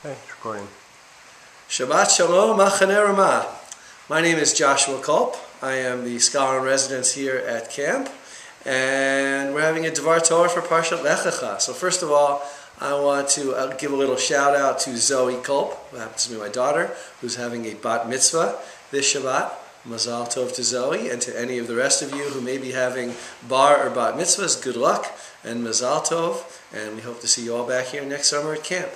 Hey, it's recording. Shabbat Shalom, Machane Ramah. My name is Joshua Kulp. I am the scholar in residence here at camp, and we're having a Dvar Torah for Parsha Lech. So first of all, I want to give a little shout out to Zoe Kulp, who happens to be my daughter, who's having a bat mitzvah this Shabbat. Mazal Tov to Zoe, and to any of the rest of you who may be having bar or bat mitzvahs, good luck and Mazal Tov, and we hope to see you all back here next summer at camp.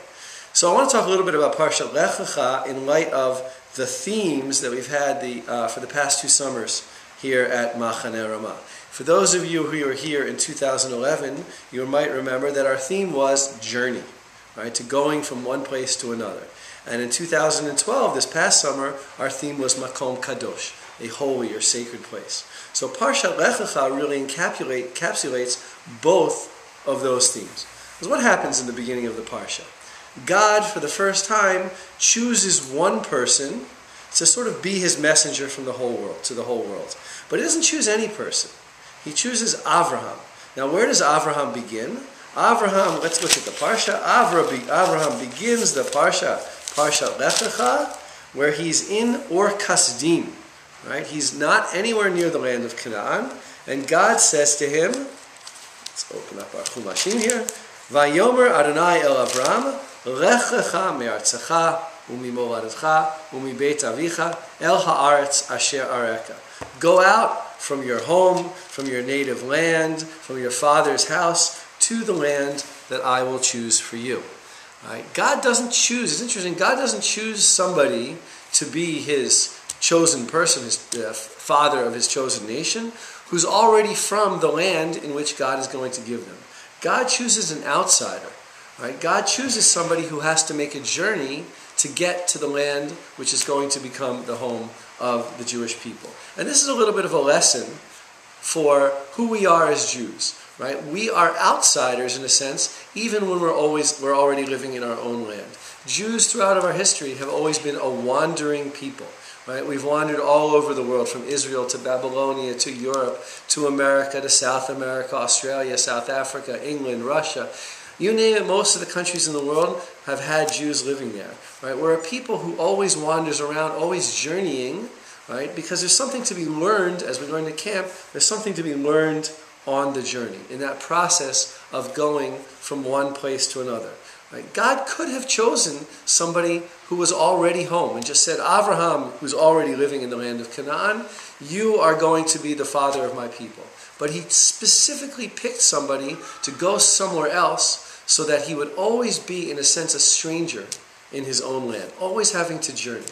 So I want to talk a little bit about Parsha Lech in light of the themes that we've had for the past 2 summers here at Machane Ramah. For those of you who were here in 2011, you might remember that our theme was journey, right, to going from one place to another. And in 2012, this past summer, our theme was Makom Kadosh, a holy or sacred place. So Parsha Lech really encapsulates both of those themes. Because what happens in the beginning of the Parsha? God, for the first time, chooses one person to sort of be his messenger from the whole world, to the whole world. But he doesn't choose any person. He chooses Avraham. Now, where does Avraham begin? Avraham, let's look at the Parsha. Avraham begins the Parsha Lech, where he's in Ur Kasdim, right? He's not anywhere near the land of Canaan, and God says to him, let's open up our Chumashim here, Vayomer Adonai el Avram, Lecha me'artzecha u'mimoladetcha u'mibeit avicha el haaretz asher areka. Go out from your home, from your native land, from your father's house, to the land that I will choose for you. Right? God doesn't choose, it's interesting, God doesn't choose somebody to be his chosen person, his father of his chosen nation, who's already from the land in which God is going to give them. God chooses an outsider. Right? God chooses somebody who has to make a journey to get to the land which is going to become the home of the Jewish people. And this is a little bit of a lesson for who we are as Jews. Right? We are outsiders in a sense, even when we're already living in our own land. Jews throughout our history have always been a wandering people. Right? We've wandered all over the world, from Israel to Babylonia to Europe to America to South America, Australia, South Africa, England, Russia. You name it, most of the countries in the world have had Jews living there. Right? We're a people who always wanders around, always journeying, right? Because there's something to be learned, as we learn at camp, there's something to be learned on the journey, in that process of going from one place to another. Right? God could have chosen somebody who was already home and just said, Avraham, who's already living in the land of Canaan, you are going to be the father of my people. But he specifically picked somebody to go somewhere else so that he would always be, in a sense, a stranger in his own land, always having to journey.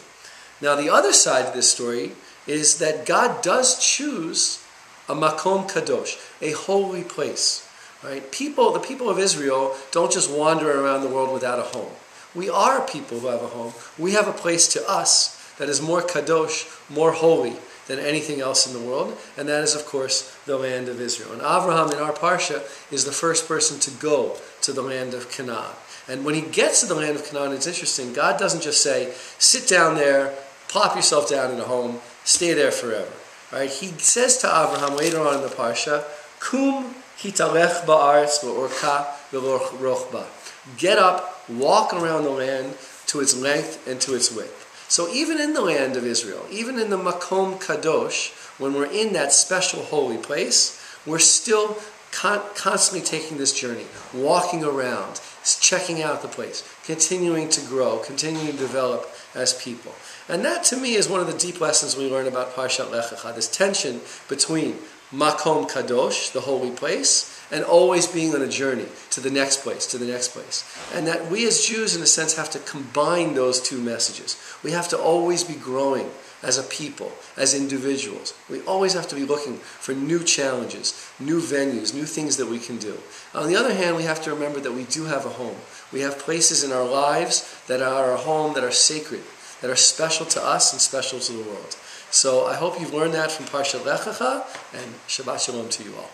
Now, the other side of this story is that God does choose a Makom Kadosh, a holy place. Right? The people of Israel don't just wander around the world without a home. We are people who have a home. We have a place to us that is more kadosh, more holy than anything else in the world, and that is, of course, the land of Israel. And Avraham in our Parsha is the first person to go to the land of Canaan. And when he gets to the land of Canaan, it's interesting. God doesn't just say, sit down there, plop yourself down in a home, stay there forever. Right? He says to Avraham later on in the Parsha, Kum hitalech ba'aretz v'orka v'rochba. Get up, walk around the land to its length and to its width. So even in the land of Israel, even in the Makom Kadosh, when we're in that special holy place, we're still constantly taking this journey, walking around, checking out the place, continuing to grow, continuing to develop as people. And that, to me, is one of the deep lessons we learn about Parshat Lech, this tension between Makom Kadosh, the holy place, and always being on a journey to the next place, to the next place. And that we as Jews, in a sense, have to combine those two messages. We have to always be growing as a people, as individuals. We always have to be looking for new challenges, new venues, new things that we can do. On the other hand, we have to remember that we do have a home. We have places in our lives that are our home, that are sacred, that are special to us and special to the world. So I hope you've learned that from Parsha Lech, and Shabbat Shalom to you all.